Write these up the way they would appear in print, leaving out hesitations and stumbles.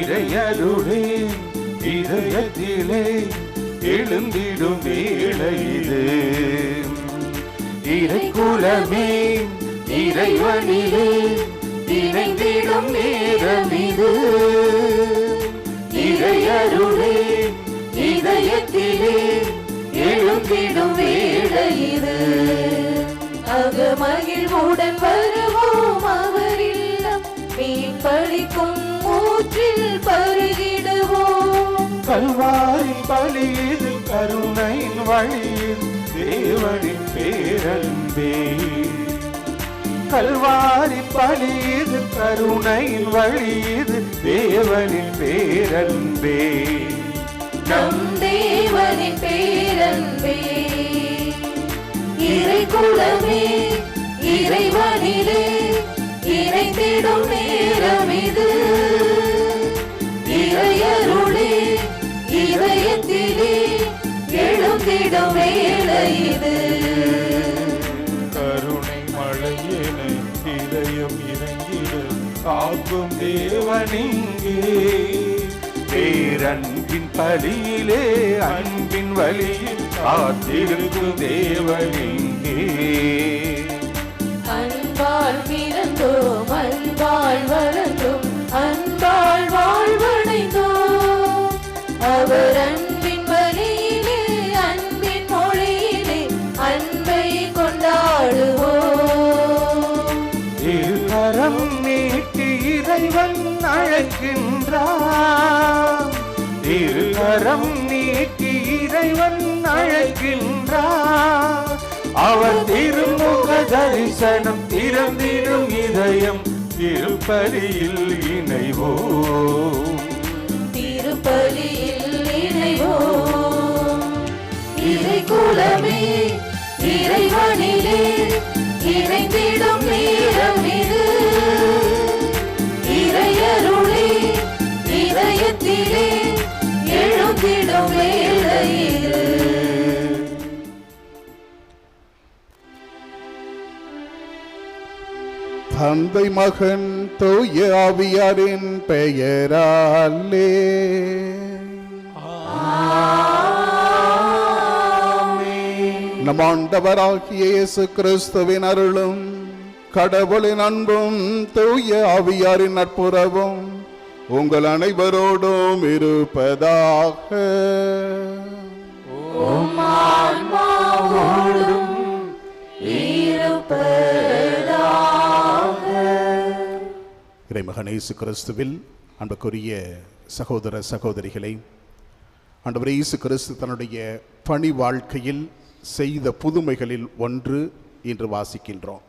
இறையருளே இதயத்திலே எழுந்திடும் வேளை இது. இறைக்குலமே இறைவனிலே இணைந்திடும் நேரம் இது. இறையருளே இதயத்திலே எழுந்திடும் வேளை இது. அகமகிழ்வுடன் வருவோம் அவர் இல்லம், மீன் பழிக்கும் ஊற்றில் பருகிடுவோம். கல்வாரி பலியிது கருணையின் வழியில் தேவனின் பேரன்பே. கல்வாரி பலியிது கருணையின் வழியில் தேவனின் பேரன்பே. நம் தேவனின் பேரன்பே. இறைக்குலமே இறைவனிலே இணைந்திடும் நேரம் இது. இறையருளே இதயத்திலே எழுந்திடும் வேளை இது. கருணை மழையென இதயம் இறங்கிட காக்கும் தேவனிங்கே. பேரன்பின் பலியிலே அன்பின் வழியில் காத்திருக்கும் தேவனிங்கே. அன்பால் பிறந்தோம் அன்பால் வளர்ந்தோம் அன்பால் வாழ்வடைந்தோம். அவர் அன்பின் வழியிலே அன்பின் மொழியிலே அன்பை கொண்டாடுவோம். இருகரம் நீட்டி இறைவன் அழைக்கின்றார். இருகரம் நீட்டி இறைவன் அழைக்கின்றார். அவர் திருமுக தரிசனம் திறந்திடும் இதயம் திருப்பலியில் இணைவோம். திருப்பலியில் இணைவோம். இறைக்குலமே இறைவனிலே இணைந்திடும் நேரம் இது. இறையருளே இதயத்திலே எழுந்திடும் வேளை இது. தந்தை மகன் தூய ஆவியாரின் பெயராலே நம் ஆண்டவராகிய இயேசு கிறிஸ்துவின் அருளும் கடவுளின் அன்பும் தூய ஆவியாரின் நட்புறவும் உங்கள் அனைவரோடும் இருப்பதாக. இறைமகன் இயேசு கிறிஸ்துவில் அன்புக்குரிய சகோதர சகோதரிகளை, ஆண்டவர் இயேசு கிறிஸ்து தன்னுடைய பணி வாழ்க்கையில் செய்த புதுமைகளில் ஒன்று இன்று வாசிக்கின்றோம்.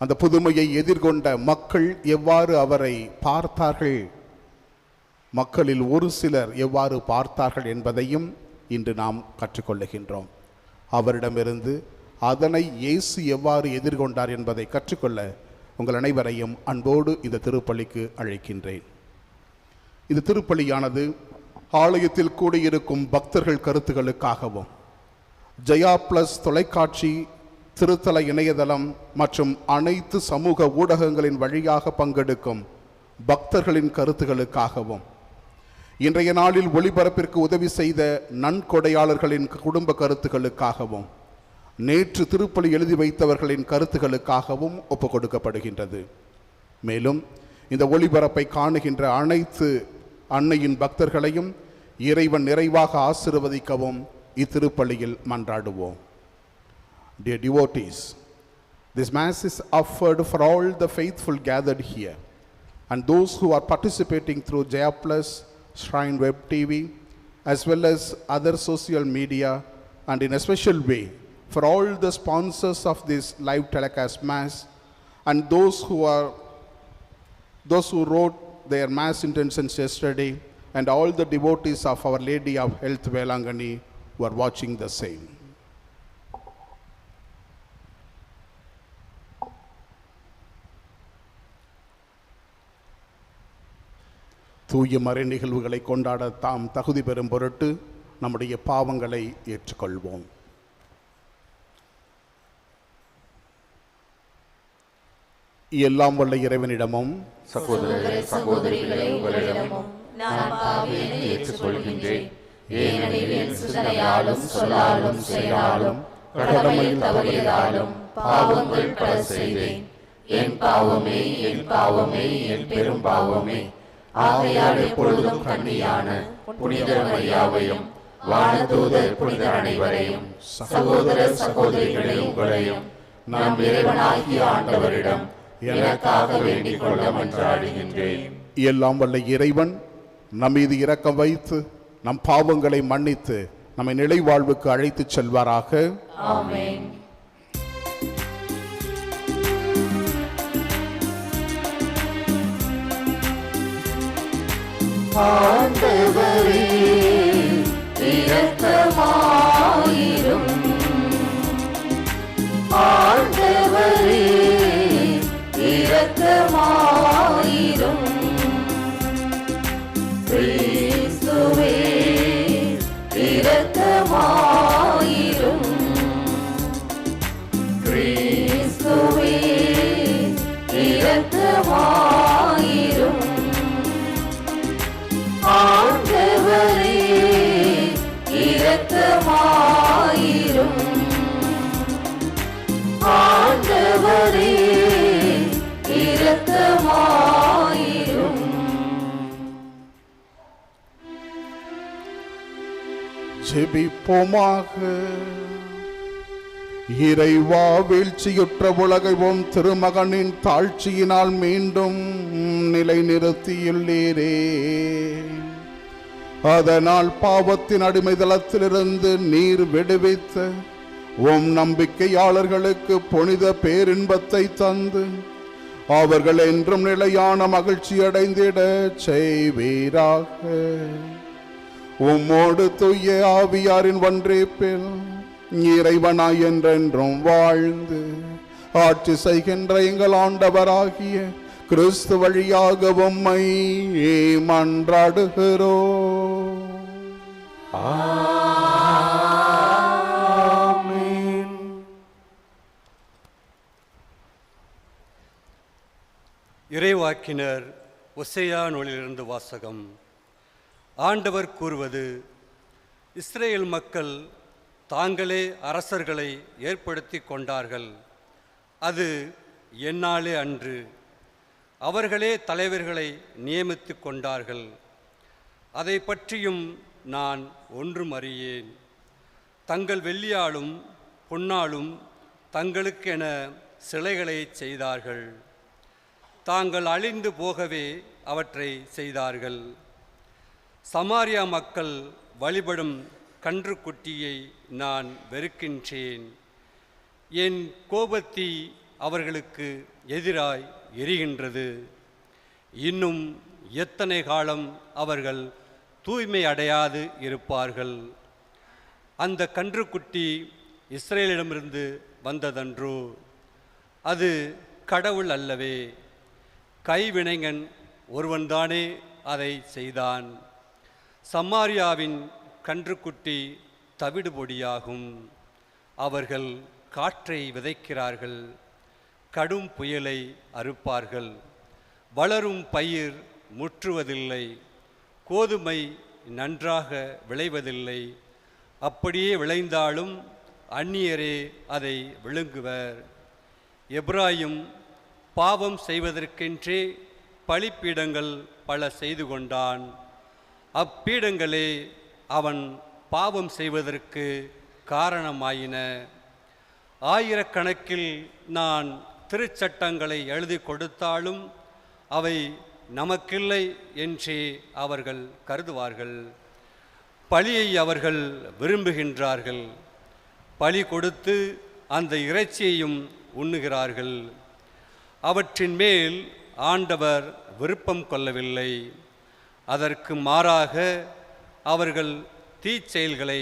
அந்த புதுமையை எதிர்கொண்ட மக்கள் எவ்வாறு அவரை பார்த்தார்கள், மக்களில் ஒரு சிலர் எவ்வாறு பார்த்தார்கள் என்பதையும் இன்று நாம் கற்றுக்கொள்ளுகின்றோம். அவரிடமிருந்து அதனை இயேசு எவ்வாறு எதிர்கொண்டார் என்பதை கற்றுக்கொள்ள உங்கள் அனைவரையும் அன்போடு இந்த திருப்பலிக்கு அழைக்கின்றேன். இந்த திருப்பலியானது ஆலயத்தில் கூடியிருக்கும் பக்தர்கள் கருத்துகளுக்காகவும், ஜெயா பிளஸ் தொலைக்காட்சி, திருத்தல இணையதளம் மற்றும் அனைத்து சமூக ஊடகங்களின் வழியாக பங்கெடுக்கும் பக்தர்களின் கருத்துகளுக்காகவும், இன்றைய நாளில் ஒளிபரப்பிற்கு உதவி செய்த நன்கொடையாளர்களின் குடும்ப கருத்துகளுக்காகவும், நேற்று திருப்பலி எழுதி வைத்தவர்களின் கருத்துகளுக்காகவும் ஒப்புக் கொடுக்கப்படுகின்றது. மேலும் இந்த ஒளிபரப்பை காணுகின்ற அனைத்து அன்னையின் பக்தர்களையும் இறைவன் நிறைவாக ஆசீர்வதிக்கவும் இத்திருப்பலியில் மன்றாடுவோம். Dear devotees, this Mass is offered for all the faithful gathered here and those who are participating through Jaya Plus, Shrine Web TV, as well as other social media, and in a special way for all the sponsors of this live telecast Mass and those who wrote their Mass intentions yesterday, and all the devotees of Our Lady of Health Velangani who are watching the same. தூய மறை நிகழ்வுகளை கொண்டாட தாம் தகுதி பெறும் பொருட்டு நம்முடைய பாவங்களை ஏற்றுக்கொள்வோம். எல்லாம் வல்ல இறைவனிடமும் சகோதர சகோதரிகளே, உங்களிடமும் நான் பாவியை ஏற்றுக்கொள்கின்றேன். ஏனெனில் என் சிந்தனையாலும் சொல்லாலும் செயலாலும் கடமையில் தவறியதாலும் பாவங்கள் பல செய்தேன். என் பாவமே, என் பாவமே, என் பெரும் பாவமே. ஆகையால் எப்பொழுதும் கன்னியான புனித மரியாவையும் வானதூதர் புனிதர் அனைவரையும் சகோதர சகோதரிகளே, உங்களையும் நம் இறைவனாகிய ஆண்டவரிடம் எனக்காக வேண்டிக் கொள்ள மன்றாடுகின்றேன். எல்லாம் வல்ல இறைவன் நம் மீது இரக்கம் வைத்து நம் பாவங்களை மன்னித்து நம்மை நிலை வாழ்வுக்கு அழைத்துச் செல்வாராக. ஆமென். ஆண்டவரே இரக்கமாயிரும். ஆண்டவரே இரக்கமாயிரும். கிறிஸ்துவே இரக்கமாயிரும். கிறிஸ்துவே இரக்கமாயிரும். ஆண்டவரே இரக்கமாயிரும். ஆண்டவரே இரக்கமாயிரும். ஜெபிப்போமாக. இறைவா, வீழ்ச்சியுற்ற உலகைவும் திருமகனின் தாழ்ச்சியினால் மீண்டும் நிலை நிறுத்தியுள்ளீரே. அதனால் பாவத்தின் அடிமைதளத்திலிருந்து நீர் விடுவித்த உம் நம்பிக்கையாளர்களுக்கு புனித பேரின்பத்தை தந்து அவர்கள் என்றும் நிலையான மகிழ்ச்சி அடைந்திட செய்வீராக. உம்மோடு தூய ஆவியாரின் ஒன்றிப்பில் இறைவனாய் என்றென்றும் வாழ்ந்து ஆட்சி செய்கின்ற எங்கள் ஆண்டவராகிய கிறிஸ்து வழியாக உம்மை மன்றாடுகிறோம். ஆமென். இறைவாக்கினர் ஒசேயா நூலிலிருந்து வாசகம். ஆண்டவர் கூறுவது: இஸ்ரேல் மக்கள் தாங்களே அரசர்களை ஏற்படுத்தி கொண்டார்கள். அது என்னாலே அன்று. அவர்களே தலைவர்களை நியமித்து கொண்டார்கள். அதை பற்றியும் நான் ஒன்றும் அறியேன். தங்கள் வெள்ளியாலும் பொன்னாலும் தங்களுக்கென சிலைகளை செய்தார்கள். தாங்கள் அழிந்து போகவே அவற்றை செய்தார்கள். சமாரியா மக்கள் வழிபடும் கன்றுக்குட்டியை நான் வெறுக்கின்றேன். என் கோபத்தீ அவர்களுக்கு எதிராய் எரிகின்றது. இன்னும் எத்தனை காலம் அவர்கள் தூய்மை அடையாது இருப்பார்கள்? அந்த கன்றுக்குட்டி இஸ்ரேலிடமிருந்து வந்ததன்றோ? அது கடவுள் அல்லவே. கைவினைஞன் ஒருவன்தானே அதை செய்தான். சமாரியாவின் கன்றுக்குட்டி தவிடுபொடியாகும். அவர்கள் காற்றை விதைக்கிறார்கள், கடும் புயலை அறுப்பார்கள். வளரும் பயிர் முற்றுவதில்லை, கோதுமை நன்றாக விளைவதில்லை. அப்படியே விளைந்தாலும் அந்நியரே அதை விழுங்குவர். எப்ராயிம் பாவம் செய்வதற்கென்றே பலிப்பீடங்கள் பல செய்து கொண்டான். அப்பீடங்களே அவன் பாவம் செய்வதற்கு காரணமாயின. ஆயிரக்கணக்கில் நான் திருச்சட்டங்களை எழுதி கொடுத்தாலும் அவை நமக்கில்லை என்றே அவர்கள் கருதுவார்கள். பலியை அவர்கள் விரும்புகின்றார்கள். பலி கொடுத்து அந்த இறைச்சியையும் உண்ணுகிறார்கள். அவற்றின் மேல் ஆண்டவர் விருப்பம் கொள்ளவில்லை. அதற்கு மாறாக அவர்கள் தீச்செயல்களை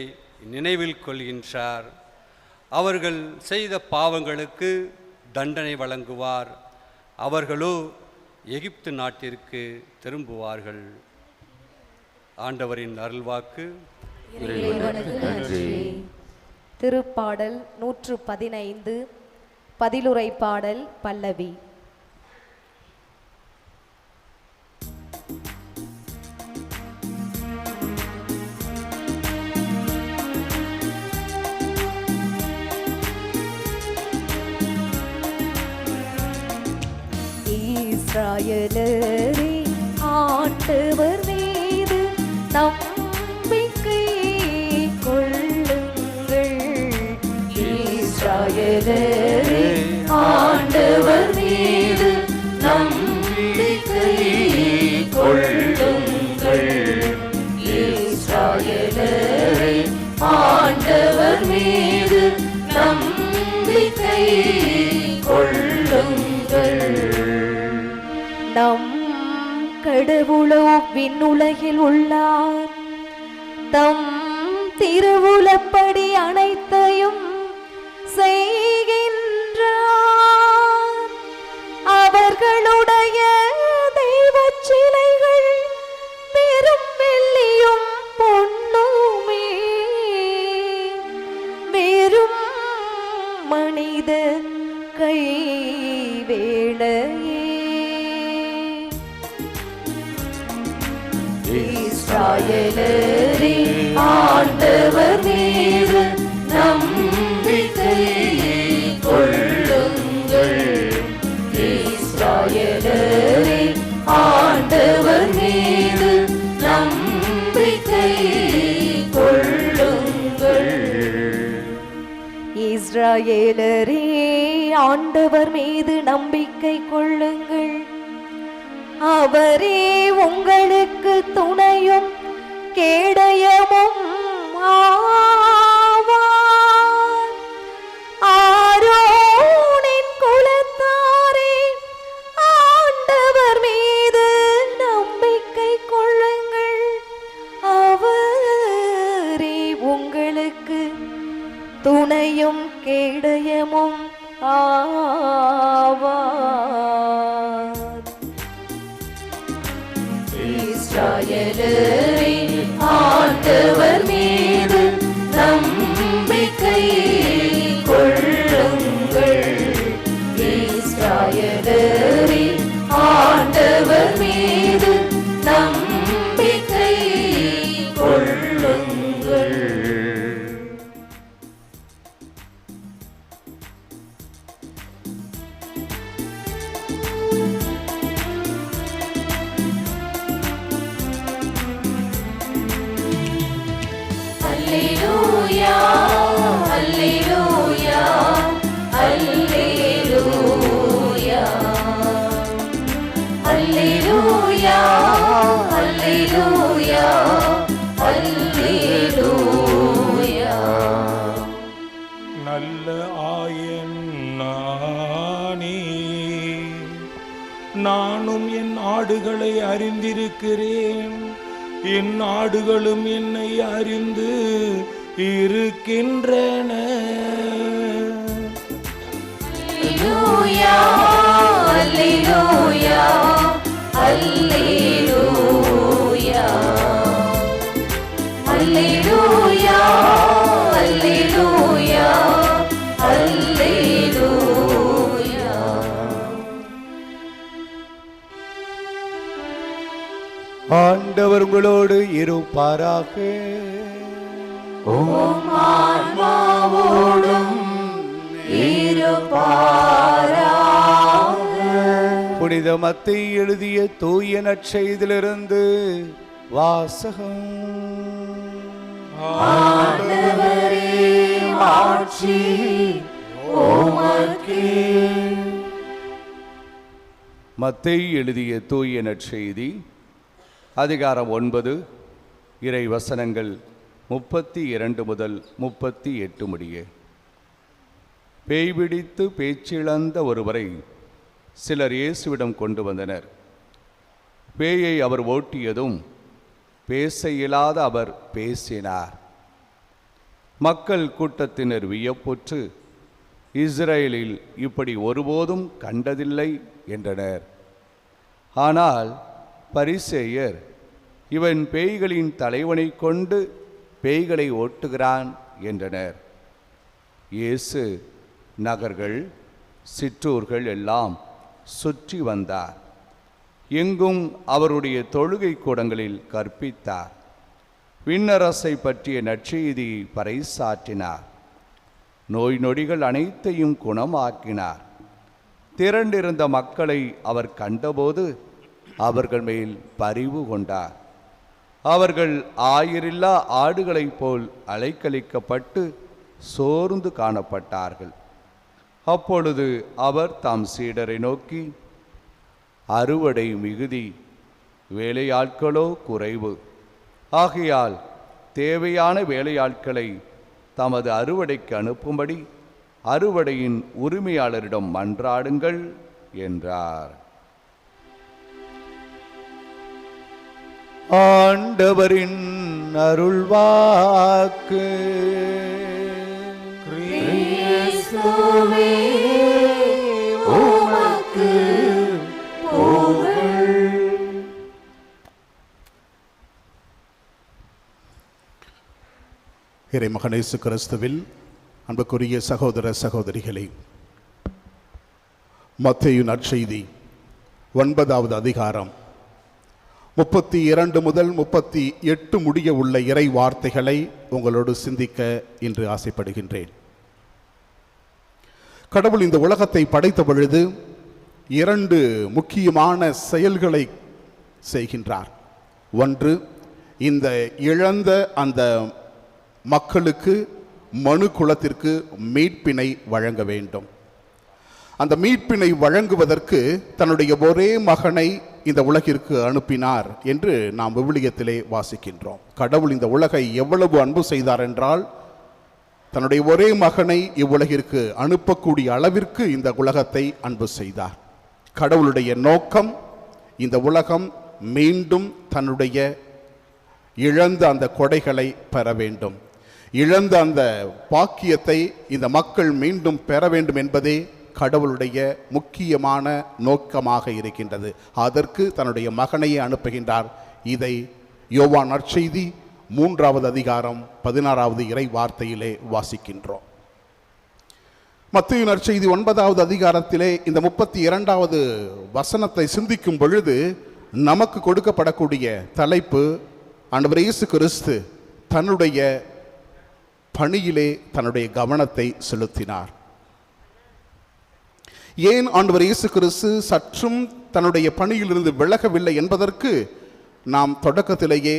நினைவில் கொள்கின்றார். அவர்கள் செய்த பாவங்களுக்கு தண்டனை வழங்குவார். அவர்களோ எகிப்து நாட்டிற்கு திரும்புவார்கள். ஆண்டவரின் அருள்வாக்கு. இறைவனுக்கு நன்றி. திருப்பாடல் 115 பதிலுரை பாடல் பல்லவி. இஸ்ராயேலரே ஆண்டவர் மீது நம்பிக்கை கொள்ளுங்கள். இஸ்ராயேலரே ஆண்டவர் மீது நம்பிக்கை கொள்ளுங்கள். இஸ்ராயேலரே ஆண்டவர் மீது நம்பிக்கை கொள்ளுங்கள். நம் கடவுளோ விண்ணுலகில் உள்ளார், தம் திருவுளப்படி அனைத்தையும் செய்கின்றார். அவர்களுடைய தெய்வச் சிலைகள் பெரும் வெள்ளியும் பொன்னுமே, வெறும் மனித கைவேளையே. இஸ்ராயேலரே ஆண்டவர் மீது நம்பிக்கை கொள்ளுங்கள். இஸ்ராயேலரே ஆண்டவர் மீது நம்பிக்கை கொள்ளுங்கள். இஸ்ராயேலரே ஆண்டவர் மீது நம்பிக்கை கொள்ளுங்கள். அவரே உங்களுக்கு துணையும் கேடயமும் ஆவார். ஆரோனின் குலத்தாரே ஆண்டவர் மீது நம்பிக்கை கொள்ளுங்கள். அவரே உங்களுக்கு துணையும் கேடயமும் ஆவார். இஸ்ராயேலரே ஆண்டவர் மீது நம்பிக்கை கொள்ளுங்கள். இஸ்ராயேலரே ஆண்டவர் மீது நம்பிக்கை கொள்ளுங்கள். Alleluia, Alleluia, Alleluia, Alleluia, Alleluia, Alleluia. நல்ல ஆயன் நானே, நானும் என் ஆடுகளை அறிந்திருக்கிறேன், என் ஆடுகளும் என்னை அறிந்து இருக்கின்றன. Alleluia, Alleluia, Alleluia, Alleluia, Alleluia, Alleluia. ஆண்டவர் உங்களோடு இருப்பாராக. உம் ஆன்மாவோடும் இருப்பாராக. புனித மத்தேயு எழுதிய தூய நற்செய்தியிலிருந்து வாசகம். ஆண்டவரே மாட்சி உமக்கே. மத்தேயு எழுதிய தூய நற்செய்தி அதிகாரம் 9 இறை வசனங்கள் 32 முதல் 38 முடிய. பேய் பிடித்து பேச்சிழந்த ஒருவரை சிலர் இயேசுவிடம் கொண்டு வந்தனர். பேயை அவர் ஓட்டியதும் பேச இயலாத அவர் பேசினார். மக்கள் கூட்டத்தினர் வியப்புற்று, இஸ்ரேலில் இப்படி ஒருபோதும் கண்டதில்லை என்றனர். ஆனால் பரிசேயர், இவன் பேய்களின் தலைவனை கொண்டு பேய்களை ஓட்டுகிறான் என்றனர். இயேசு நகர்கள் சிற்றூர்கள் எல்லாம் சுற்றி வந்தார். எங்கும் அவருடைய தொழுகை கூடங்களில் கற்பித்தார். விண்ணரசை பற்றிய நற்செய்தியை பறைசாற்றினார். நோய் நொடிகள் அனைத்தையும் குணமாக்கினார். திரண்டிருந்த மக்களை அவர் கண்டபோது அவர்கள் மேல் பரிவு கொண்டார். அவர்கள் ஆயிரில்லா ஆடுகளைப் போல் அலைக்கழிக்கப்பட்டு சோர்ந்து காணப்பட்டார்கள். அப்பொழுது அவர் தம் சீடரை நோக்கி, அறுவடை மிகுதி, வேலையாட்களோ குறைவு. ஆகையால் தேவையான வேலையாட்களை தமது அறுவடைக்கு அனுப்பும்படி அறுவடையின் உரிமையாளரிடம் மன்றாடுங்கள் என்றார். ஆண்டவரின் அருள்வாக்கு. கிறிஸ்துவே உமக்கு புகழ். இறைமகன் இயேசு கிறிஸ்துவில் அன்புக்குரிய சகோதர சகோதரிகளே, மத்தேயு நற்செய்தி 9வது அதிகாரம் 32 முதல் 38 முடிய உள்ள இறை வார்த்தைகளை உங்களோடு சிந்திக்க இன்று ஆசைப்படுகின்றேன். கடவுள் இந்த உலகத்தை படைத்த பொழுது 2 முக்கியமான செயல்களை செய்கின்றார். ஒன்று, இந்த இழந்த அந்த மக்களுக்கு, மனு குலத்திற்கு மீட்பினை வழங்க வேண்டும். அந்த மீட்பினை வழங்குவதற்கு தன்னுடைய ஒரே மகனை இந்த உலகிற்கு அனுப்பினார் என்று நாம் விவிலியத்திலே வாசிக்கின்றோம். கடவுள் இந்த உலகை எவ்வளவு அன்பு செய்தார் என்றால், தன்னுடைய ஒரே மகனை இவ்வுலகிற்கு அனுப்பக்கூடிய அளவிற்கு இந்த உலகத்தை அன்பு செய்தார். கடவுளுடைய நோக்கம் இந்த உலகம் மீண்டும் தன்னுடைய இழந்த அந்த கொடைகளை பெற வேண்டும், இழந்த அந்த பாக்கியத்தை இந்த மக்கள் மீண்டும் பெற வேண்டும் என்பதே கடவுளுடைய முக்கியமான நோக்கமாக இருக்கின்றது. அதற்கு தன்னுடைய மகனையே அனுப்புகின்றார். இதை யோவான் நற்செய்தி 3வது அதிகாரம் 16வது இறை வார்த்தையிலே வாசிக்கின்றோம். மத்தேயு நற்செய்தி 9வது அதிகாரத்திலே இந்த 32வது வசனத்தை சிந்திக்கும் பொழுது நமக்கு கொடுக்கப்படக்கூடிய தலைப்பு, ஆண்டவர் இயேசு கிறிஸ்து தன்னுடைய பணியிலே தன்னுடைய கவனத்தை செலுத்தினார். ஏன் ஆண்டவர் இயேசு கிறிஸ்து சற்றும் தன்னுடைய பணியிலிருந்து விலகவில்லை என்பதற்கு நாம் தொடக்கத்திலேயே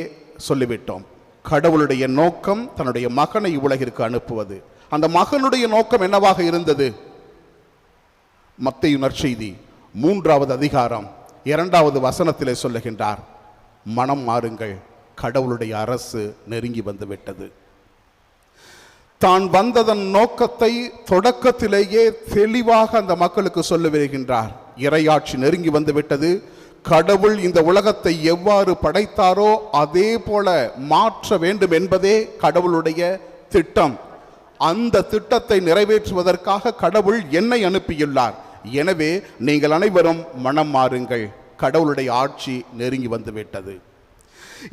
சொல்லிவிட்டோம். கடவுளுடைய நோக்கம் தன்னுடைய மகனை உலகிற்கு அனுப்புவது. அந்த மகனுடைய நோக்கம் என்னவாக இருந்தது? மத்தேயு நற்செய்தி 3வது அதிகாரம் 2வது வசனத்திலே சொல்லுகின்றார், மனம் மாறுங்கள், கடவுளுடைய அரசு நெருங்கி வந்துவிட்டது. தான் வந்ததன் நோக்கத்தை தொடக்கத்திலேயே தெளிவாக அந்த மக்களுக்கு சொல்லி வருகின்றார். இறையாட்சி நெருங்கி வந்துவிட்டது. கடவுள் இந்த உலகத்தை எவ்வாறு படைத்தாரோ அதே போல மாற்ற வேண்டும் என்பதே கடவுளுடைய திட்டம். அந்த திட்டத்தை நிறைவேற்றுவதற்காக கடவுள் என்னை அனுப்பியுள்ளார். எனவே நீங்கள் அனைவரும் மனம் மாறுங்கள், கடவுளுடைய ஆட்சி நெருங்கி வந்துவிட்டது.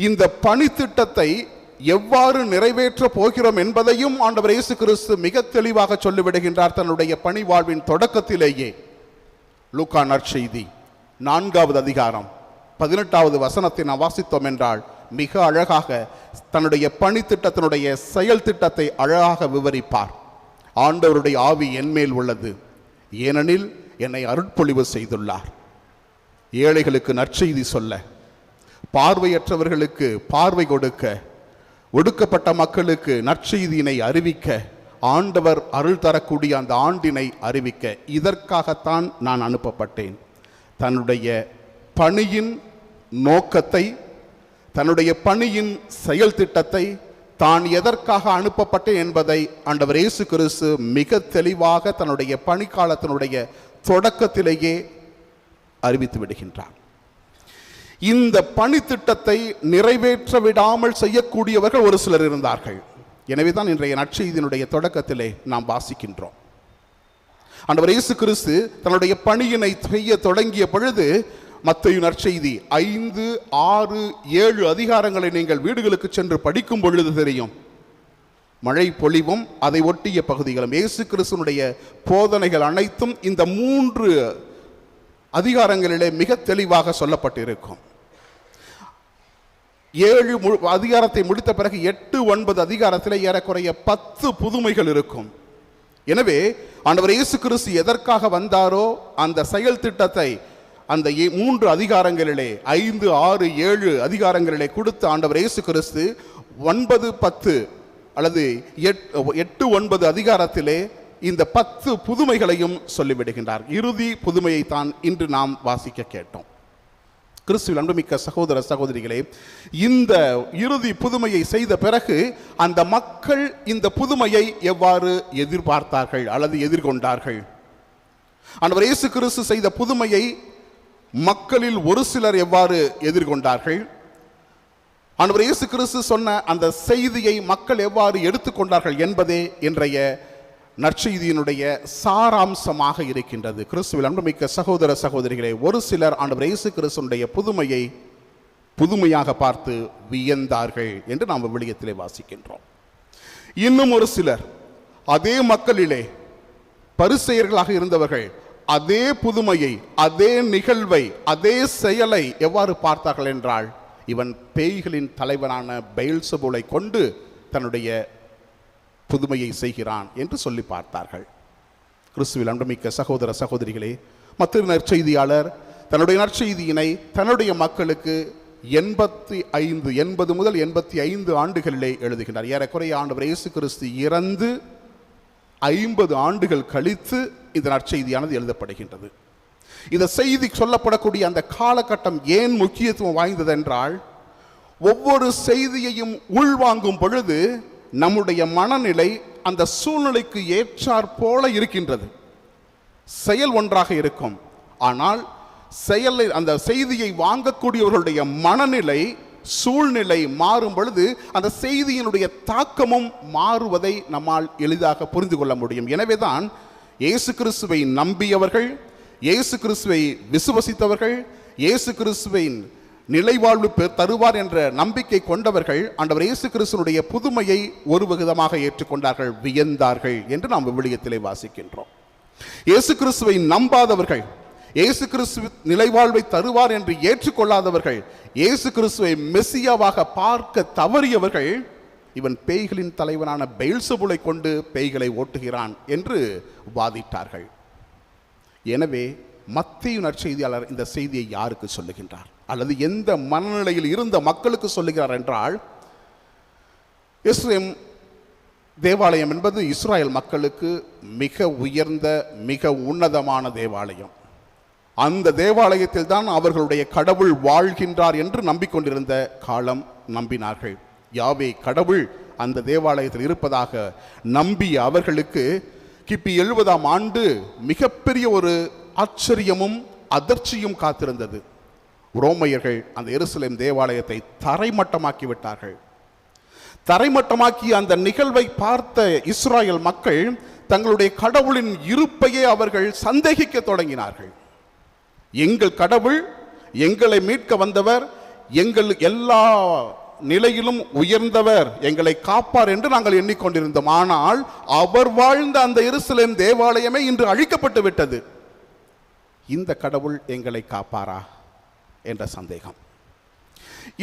இந்த பணி திட்டத்தை எவ்வாறு நிறைவேற்ற போகிறோம் என்பதையும் ஆண்டவர் இயேசு கிறிஸ்து மிக தெளிவாக சொல்லிவிடுகின்றார் தன்னுடைய பணி வாழ்வின் தொடக்கத்திலேயே. லூக்கா நற்செய்தி 4வது அதிகாரம் 18வது வசனத்தை நாம் வாசித்தோம் என்றால் மிக அழகாக தன்னுடைய பணி திட்டத்தினுடைய செயல் திட்டத்தை அழகாக விவரிப்பார். ஆண்டவருடைய ஆவி என்மேல் உள்ளது, ஏனெனில் என்னை அருட்பொழிவு செய்துள்ளார். ஏழைகளுக்கு நற்செய்தி சொல்ல, பார்வையற்றவர்களுக்கு பார்வை கொடுக்க, ஒடுக்கப்பட்ட மக்களுக்கு நற்செய்தியினை அறிவிக்க, ஆண்டவர் அருள் தரக்கூடிய அந்த ஆண்டினை அறிவிக்க, இதற்காகத்தான் நான் அனுப்பப்பட்டேன். தன்னுடைய பணியின் நோக்கத்தை, தன்னுடைய பணியின் செயல் திட்டத்தை, தான் எதற்காக அனுப்பப்பட்டேன் என்பதை ஆண்டவர் இயேசு கிறிஸ்து மிக தெளிவாக தன்னுடைய பணிக்காலத்தினுடைய தொடக்கத்திலேயே அறிவித்து விடுகின்றார். இந்த பணி திட்டத்தை நிறைவேற்ற விடாமல் செய்யக்கூடியவர்கள் ஒரு சிலர் இருந்தார்கள். எனவேதான் இன்றைய நற்செய்தியினுடைய தொடக்கத்திலே நாம் வாசிக்கின்றோம். ஆண்டவர் இயேசு கிறிஸ்து தன்னுடைய பணியினை செய்ய தொடங்கிய பொழுது மத்தேயு நற்செய்தி 5, 6, 7 அதிகாரங்களை நீங்கள் வீடுகளுக்கு சென்று படிக்கும் பொழுது தெரியும். மழை பொழிவும் அதை ஒட்டிய பகுதிகளும் இயேசு கிறிஸ்துனுடைய போதனைகள் அனைத்தும் இந்த 3 அதிகாரங்களிலே மிக தெளிவாக சொல்லப்பட்டிருக்கும். 7 அதிகாரத்தை முடித்த பிறகு 8, 9 அதிகாரத்தில் ஏறக்குறைய 10 புதுமைகள் இருக்கும். எனவே ஆண்டவர் இயேசு கிறிஸ்து எதற்காக வந்தாரோ அந்த செயல் திட்டத்தை அந்த 3 அதிகாரங்களிலே 5, 6, 7 அதிகாரங்களிலே கொடுத்த ஆண்டவர் இயேசு கிறிஸ்து 9, 10 அல்லது 8, 9 அதிகாரத்திலே இந்த 10 புதுமைகளையும் சொல்லிவிடுகின்றார். இறுதி புதுமையை தான் இன்று நாம் வாசிக்க கேட்டோம். கிறிஸ்துவில் அன்புமிக்க சகோதர சகோதரிகளே, இந்த இறுதி புதுமையை செய்த பிறகு அந்த மக்கள் இந்த புதுமையை எவ்வாறு எதிர்பார்த்தார்கள் அல்லது எதிர்கொண்டார்கள்? ஆண்டவர் இயேசு கிறிஸ்து செய்த புதுமையை மக்களில் ஒரு சிலர் எவ்வாறு எதிர்கொண்டார்கள்? ஆண்டவர் இயேசு கிறிஸ்து சொன்ன அந்த செய்தியை மக்கள் எவ்வாறு எடுத்துக்கொண்டார்கள் என்பதே இன்றைய நற்செய்தியினுடைய சாராம்சமாக இருக்கின்றது. கிறிஸ்துவில் அன்புமிக்க சகோதர சகோதரிகளே, ஒரு சிலர் ஆண்டவர் இயேசு கிறிஸ்துவினுடைய புதுமையை புதுமையாக பார்த்து வியந்தார்கள் என்று நாம் விவிலியத்திலே வாசிக்கின்றோம். இன்னும் ஒரு சிலர் அதே மக்களிலே பரிசேயர்களாக இருந்தவர்கள் அதே புதுமையை, அதே நிகழ்வை, அதே செயலை எவ்வாறு பார்த்தார்கள் என்றால், இவன் பேய்களின் தலைவனான பெயல்செபூலை கொண்டு தன்னுடைய புதுமையை செய்கிறான் என்று சொல்லி பார்த்தார்கள். கிறிஸ்துவில் அன்புமிக்க சகோதர சகோதரிகளே, மத்தேயு நற்செய்தியாளர் தன்னுடைய நற்செய்தியினை தன்னுடைய மக்களுக்கு 80 முதல் 85 ஆண்டுகளிலே எழுதுகின்றார். ஏறக்குறைய ஆண்டவர் இயேசு கிறிஸ்து இறந்து 50 ஆண்டுகள் கழித்து இந்த நற்செய்தியானது எழுதப்படுகின்றது. இந்த செய்தி சொல்லப்படக்கூடிய அந்த காலகட்டம் ஏன் முக்கியத்துவம் வாய்ந்தது என்றால், ஒவ்வொரு செய்தியையும் உள்வாங்கும் பொழுது நம்முடைய மனநிலை அந்த சூழ்நிலைக்கு ஏற்றாற் போல இருக்கின்றது. செயல் ஒன்றாக இருக்கும், ஆனால் செயலை அந்த செய்தியை வாங்கக்கூடியவர்களுடைய மனநிலை, சூழ்நிலை மாறும் பொழுது அந்த செய்தியினுடைய தாக்கமும் மாறுவதை நம்மால் எளிதாக புரிந்து கொள்ள முடியும். எனவேதான் இயேசு கிறிஸ்துவை நம்பியவர்கள், இயேசு கிறிஸ்துவை விசுவசித்தவர்கள், இயேசு கிறிஸ்துவின் நிலைவாழ்வு தருவார் என்ற நம்பிக்கை கொண்டவர்கள் ஆண்டவர் இயேசு கிறிஸ்துவினுடைய புதுமையை ஒரு விதமாக ஏற்றுக்கொண்டார்கள், வியந்தார்கள் என்று நாம் விவிலியத்திலே வாசிக்கின்றோம். இயேசு கிறிஸ்துவை நம்பாதவர்கள், இயேசு கிறிஸ்து நிலைவாழ்வை தருவார் என்று ஏற்றுக்கொள்ளாதவர்கள், இயேசு கிறிஸ்துவை மெசியாவாக பார்க்க தவறியவர்கள், இவன் பேய்களின் தலைவனான பெயல்செபூலை கொண்டு பேய்களை ஓட்டுகிறான் என்று வாதிட்டார்கள். எனவே மத்தேயு நற்செய்தியாளர் இந்த செய்தியை யாருக்கு சொல்லுகின்றார் அல்லது எந்த மனநிலையில் இருந்த மக்களுக்கு சொல்லுகிறார் என்றால், எருசலேம் தேவாலயம் என்பது இஸ்ராயல் மக்களுக்கு மிக உயர்ந்த, மிக உன்னதமான தேவாலயம். அந்த தேவாலயத்தில் தான் அவர்களுடைய கடவுள் வாழ்கின்றார் என்று நம்பிக்கொண்டிருந்த காலம் நம்பினார்கள். யாவே கடவுள் அந்த தேவாலயத்தில் இருப்பதாக நம்பிய அவர்களுக்கு கிபி 70ஆம் ஆண்டு மிகப்பெரிய ஒரு ஆச்சரியமும் அதிர்ச்சியும் காத்திருந்தது. ரோமையர்கள் அந்த எருசலேம் தேவாலயத்தை தரைமட்டமாக்கி விட்டார்கள். தரைமட்டமாக்கிய அந்த நிகழ்வை பார்த்த இஸ்ராயல் மக்கள் தங்களுடைய கடவுளின் இருப்பையே அவர்கள் சந்தேகிக்க தொடங்கினார்கள். எங்கள் கடவுள், எங்களை மீட்க வந்தவர், எங்கள் எல்லா நிலையிலும் உயர்ந்தவர், எங்களை காப்பார் என்று நாங்கள் எண்ணிக்கொண்டிருந்தோம். ஆனால் அவர் வாழ்ந்த அந்த எருசலேம் தேவாலயமே இன்று அழிக்கப்பட்டு விட்டது. இந்த கடவுள் எங்களை காப்பாரா என்ற சந்தேகம்.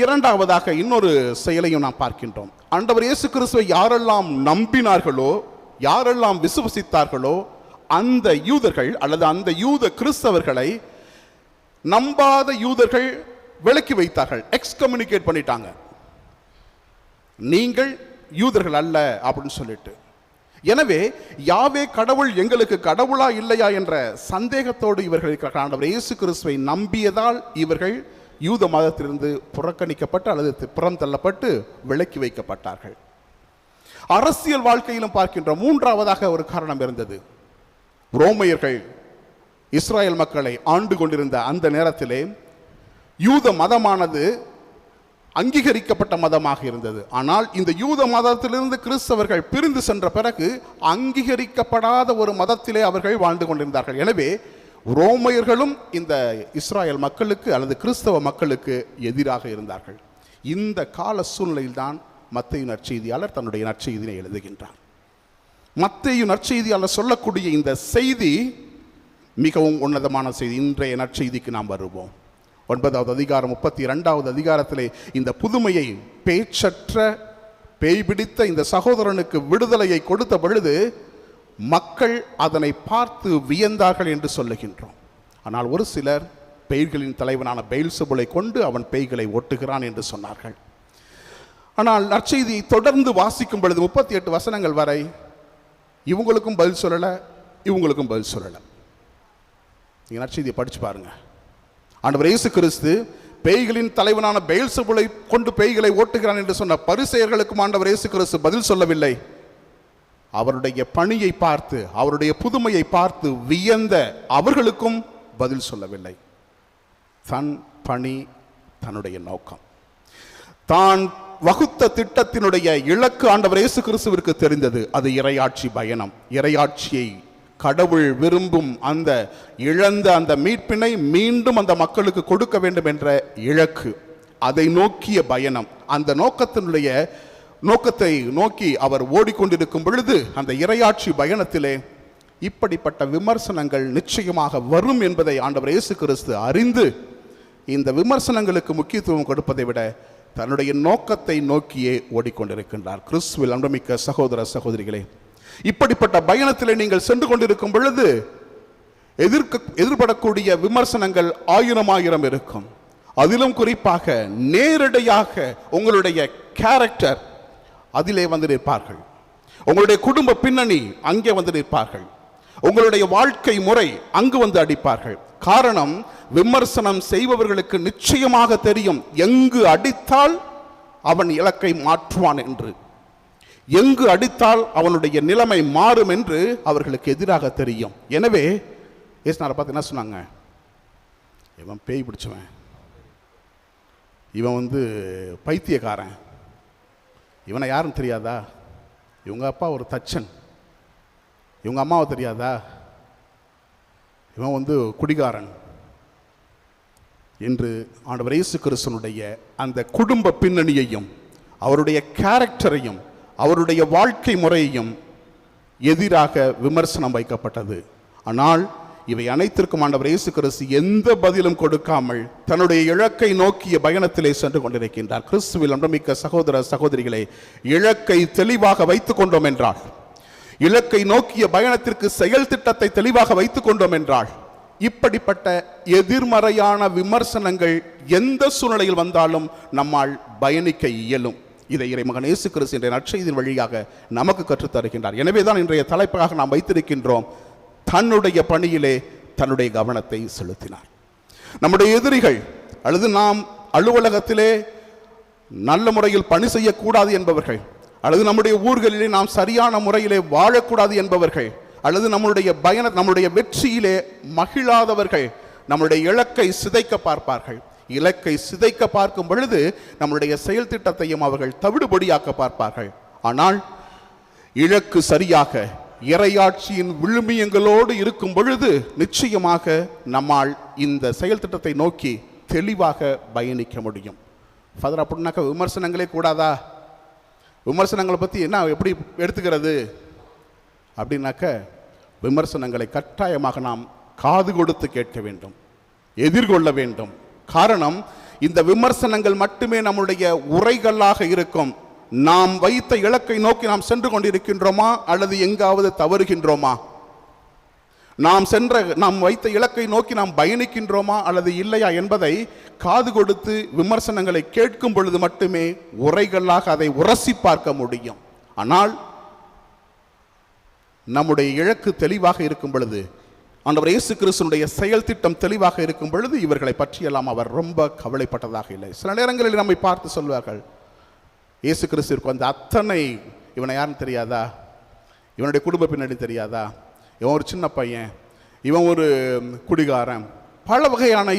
இரண்டாவதாக இன்னொரு செயலையும் நாம் பார்க்கின்றோம். ஆண்டவர் இயேசு கிறிஸ்துவை யாரெல்லாம் நம்பினார்களோ, யாரெல்லாம் விசுவசித்தார்களோ, அந்த யூதர்கள் அல்லது அந்த யூத கிறிஸ்தவர்களை நம்பாத யூதர்கள் விலக்கி வைத்தார்கள், எக்ஸ்கம்யூனிகேட் பண்ணிட்டாங்க. நீங்கள் யூதர்கள் அல்ல அப்படின்னு சொல்லிட்டு. எனவே யாவே கடவுள் எங்களுக்கு கடவுளா இல்லையா என்ற சந்தேகத்தோடு இவர்கள் இருக்கிறார்கள். ஆண்டவர் இயேசு கிறிஸ்துவை நம்பியதால் இவர்கள் யூத மதத்திலிருந்து புறக்கணிக்கப்பட்டு அல்லது புறம் தள்ளப்பட்டு விலக்கி வைக்கப்பட்டார்கள். அரசியல் வாழ்க்கையிலும் பார்க்கின்ற மூன்றாவதாக ஒரு காரணம் இருந்தது. ரோமையர்கள் இஸ்ராயல் மக்களை ஆண்டு கொண்டிருந்த அந்த நேரத்திலே யூத மதமானது அங்கீகரிக்கப்பட்ட மதமாக இருந்தது. ஆனால் இந்த யூத மதத்திலிருந்து கிறிஸ்தவர்கள் பிரிந்து சென்ற பிறகு அங்கீகரிக்கப்படாத ஒரு மதத்திலே அவர்கள் வாழ்ந்து கொண்டிருந்தார்கள். எனவே ரோமையர்களும் இந்த இஸ்ராயல் மக்களுக்கு அல்லது கிறிஸ்தவ மக்களுக்கு எதிராக இருந்தார்கள். இந்த கால சூழ்நிலையில்தான் மத்தேயு நற்செய்தியாளர் தன்னுடைய நற்செய்தியை எழுதுகின்றார். மத்தேயு நற்செய்தியாளர் சொல்லக்கூடிய இந்த செய்தி மிகவும் உன்னதமான செய்தி. இன்றைய நற்செய்திக்கு நாம் வருவோம். 9வது அதிகாரம் 32வது அதிகாரத்திலே இந்த புதுமையை பேச்சற்ற பேய் பிடித்த இந்த சகோதரனுக்கு விடுதலையை கொடுத்த பொழுது மக்கள் அதனை பார்த்து வியந்தார்கள் என்று சொல்லுகின்றோம். ஆனால் ஒரு சிலர் பேய்களின் தலைவனான பெயல்செபூலை கொண்டு அவன் பேய்களை ஓட்டுகிறான் என்று சொன்னார்கள். ஆனால் நற்செய்தியை தொடர்ந்து வாசிக்கும் பொழுது 38 வசனங்கள் வரை இவங்களுக்கும் பதில் சொல்லலை, இவங்களுக்கும் பதில் சொல்லலை. நீங்கள் நற்செய்தியை படித்து பாருங்க. ஆண்டவர் இயேசு கிறிஸ்து பேய்களின் தலைவனான பெயல்செபூலை கொண்டு பேய்களை ஓட்டுகிறான் என்று சொன்ன பரிசேயர்களுக்கும் ஆண்டவர் இயேசு கிறிஸ்து பதில் சொல்லவில்லை. அவருடைய பணியை பார்த்து, அவருடைய புதுமையை பார்த்து வியந்த அவர்களுக்கும் பதில் சொல்லவில்லை. தன் பணி, தன்னுடைய நோக்கம், தான் வகுத்த திட்டத்தினுடைய இலக்கு ஆண்டவர் இயேசு கிறிஸ்துவிற்கு தெரிந்தது. அது இறையாட்சி பயணம். இறையாட்சியை, கடவுள் விரும்பும் அந்த இழந்த அந்த மீட்பினை மீண்டும் அந்த மக்களுக்கு கொடுக்க வேண்டும் என்ற இலக்கு, அதை நோக்கிய பயணம். அந்த நோக்கத்தை நோக்கி அவர் ஓடிக்கொண்டிருக்கும் பொழுது அந்த இறையாட்சி பயணத்திலே இப்படிப்பட்ட விமர்சனங்கள் நிச்சயமாக வரும் என்பதை ஆண்டவர் இயேசு கிறிஸ்து அறிந்து இந்த விமர்சனங்களுக்கு முக்கியத்துவம் கொடுப்பதை விட தன்னுடைய நோக்கத்தை நோக்கியே ஓடிக்கொண்டிருக்கின்றார். கிறிஸ்துவில் அன்புமிக்க சகோதர சகோதரிகளே, இப்படிப்பட்ட பயணத்திலே நீங்கள் சென்று கொண்டிருக்கும் பொழுது எதிர்படக்கூடிய விமர்சனங்கள் ஆயிரம் இருக்கும். அதிலும் குறிப்பாக நேரடியாக உங்களுடைய கேரக்டர் அதிலே வந்து நிற்பார்கள். உங்களுடைய குடும்ப பின்னணி அங்கே வந்து நிற்பார்கள். உங்களுடைய வாழ்க்கை முறை அங்கு வந்து அடிப்பார்கள். காரணம், விமர்சனம் செய்பவர்களுக்கு நிச்சயமாக தெரியும் எங்கு அடித்தால் அவன் இலக்கை மாற்றுவான் என்று, எங்கு அடித்தால் அவனுடைய நிலைமை மாறும் என்று அவர்களுக்கு எதிராக தெரியும். எனவே ஏசுநாதரை பார்த்து என்ன சொன்னாங்க? இவன் பேய் பிடிச்சவன், இவன் பைத்தியக்காரன், இவனை யாரும் தெரியாதா? இவங்க அப்பா ஒரு தச்சன், இவங்க அம்மாவை தெரியாதா? இவன் குடிகாரன் என்று ஆண்டவர் இயேசு கிறிஸ்துவினுடைய அந்த குடும்ப பின்னணியையும் அவருடைய கேரக்டரையும் அவருடைய வாழ்க்கை முறையையும் எதிராக விமர்சனம் வைக்கப்பட்டது. ஆனால் இவை அனைத்திற்கும் ஆண்டவர் இயேசு கிறிஸ்து எந்த பதிலும் கொடுக்காமல் தன்னுடைய இலக்கை நோக்கிய பயணத்திலே சென்று கொண்டிருக்கின்றார். கிறிஸ்துவில் அன்புமிக்க சகோதர சகோதரிகளை, இலக்கை தெளிவாக வைத்துக் கொண்டோம் என்றால், இலக்கை நோக்கிய பயணத்திற்கு செயல் திட்டத்தை தெளிவாக வைத்துக் கொண்டோம் என்றால், இப்படிப்பட்ட எதிர்மறையான விமர்சனங்கள் எந்த சூழ்நிலையில் வந்தாலும் நம்மால் பயணிக்க இயலும். இதை இறைமகன் இயேசு கிறிஸ்து என்ற நற்செய்தியின் வழியாக நமக்கு கற்றுத் தருகின்றார். எனவேதான் இன்றைய தலைப்பாக நாம் வைத்திருக்கின்றோம், தன்னுடைய பணியிலே தன்னுடைய கவனத்தை செலுத்தினார். நம்முடைய எதிரிகள் அல்லது நாம் அலுவலகத்திலே நல்ல முறையில் பணி செய்யக்கூடாது என்பவர்கள், அல்லது நம்முடைய ஊர்களிலே நாம் சரியான முறையிலே வாழக்கூடாது என்பவர்கள், அல்லது நம்முடைய வெற்றியிலே மகிழாதவர்கள் நம்முடைய இலக்கை சிதைக்க பார்ப்பார்கள். இலக்கை சிதைக்க பார்க்கும் பொழுது நம்முடைய செயல் திட்டத்தையும் அவர்கள் தவிடுபொடியாக்க பார்ப்பார்கள். ஆனால் இலக்கு சரியாக இறையாட்சியின் விழுமியங்களோடு இருக்கும் பொழுது நிச்சயமாக நம்மால் இந்த செயல் திட்டத்தை நோக்கி தெளிவாக பயணிக்க முடியும். ஃபாதர், அப்படின்னாக்க விமர்சனங்களே கூடாதா? விமர்சனங்களை பற்றி எப்படி எடுத்துக்கிறது அப்படின்னாக்க, விமர்சனங்களை கட்டாயமாக நாம் காது கொடுத்து கேட்க வேண்டும், எதிர்கொள்ள வேண்டும். காரணம், இந்த விமர்சனங்கள் மட்டுமே நம்முடைய உரைகளாக இருக்கும். நாம் வைத்த இலக்கை நோக்கி நாம் சென்று கொண்டிருக்கின்றோமா அல்லது எங்காவது தவறுகின்றோமா? நாம் வைத்த இலக்கை நோக்கி நாம் பயணிக்கின்றோமா அல்லது இல்லையா என்பதை காது கொடுத்து விமர்சனங்களை கேட்கும் பொழுது மட்டுமே உரைகளாக அதை உரசி பார்க்க முடியும். ஆனால் நம்முடைய இலக்கு தெளிவாக இருக்கும் பொழுது, ஆண்டவர் இயேசு கிறிஸ்துவினுடைய செயல் திட்டம் தெளிவாக இருக்கும் பொழுது இவர்களை பற்றியெல்லாம் அவர் ரொம்ப கவலைப்பட்டதாக இல்லை. சில நேரங்களில் நம்மை பார்த்து சொல்வார்கள், இயேசு கிறிஸ்துவிற்கு அத்தனை, இவனை யாருன்னு தெரியாதா? இவனுடைய குடும்ப பின்னணி தெரியாதா? இவன் ஒரு சின்ன பையன், இவன் ஒரு குடிகாரன், பல வகையான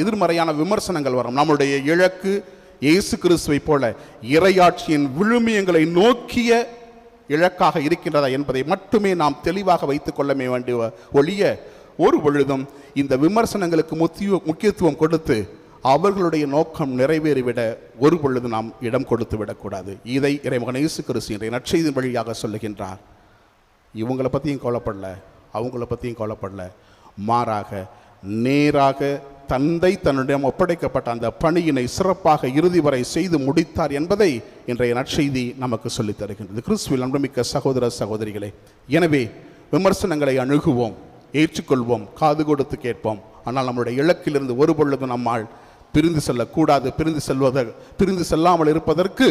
எதிர்மறையான விமர்சனங்கள் வரும். நம்முடைய இலக்கு இயேசு கிறிஸ்துவை போல இறையாட்சியின் விழுமியங்களை நோக்கிய இலக்காக இருக்கின்றதா என்பதை மட்டுமே நாம் தெளிவாக வைத்துக் கொள்ள வேண்டிய ஒழிய, ஒரு பொழுதும் இந்த விமர்சனங்களுக்கு முக்கியத்துவம் கொடுத்து அவர்களுடைய நோக்கம் நிறைவேறிவிட ஒரு பொழுது நாம் இடம் கொடுத்து விடக்கூடாது. இதை இறைமகன் இயேசு கிறிஸ்து என்ற நற்செய்தியின் வழியாக சொல்லுகின்றார். இவங்களை பற்றியும் கவலைப்படல, அவங்கள பற்றியும் கவலைப்படல, மாறாக நேராக தந்தை தன்னிடம் ஒப்படைக்கப்பட்ட அந்த பணியினை சிறப்பாக இறுதி வரை செய்து முடித்தார் என்பதை இன்றைய நற்செய்தி நமக்கு சொல்லித் தருகின்றது. கிறிஸ்துவில் அன்புமிக்க சகோதர சகோதரிகளே, எனவே விமர்சனங்களை அணுகுவோம், ஏற்றுக்கொள்வோம், காது கொடுத்து கேட்போம். ஆனால் நம்முடைய இலக்கிலிருந்து ஒரு பொழுதும் நம்மால் பிரிந்து செல்லக்கூடாது. பிரிந்து செல்லாமல் இருப்பதற்கு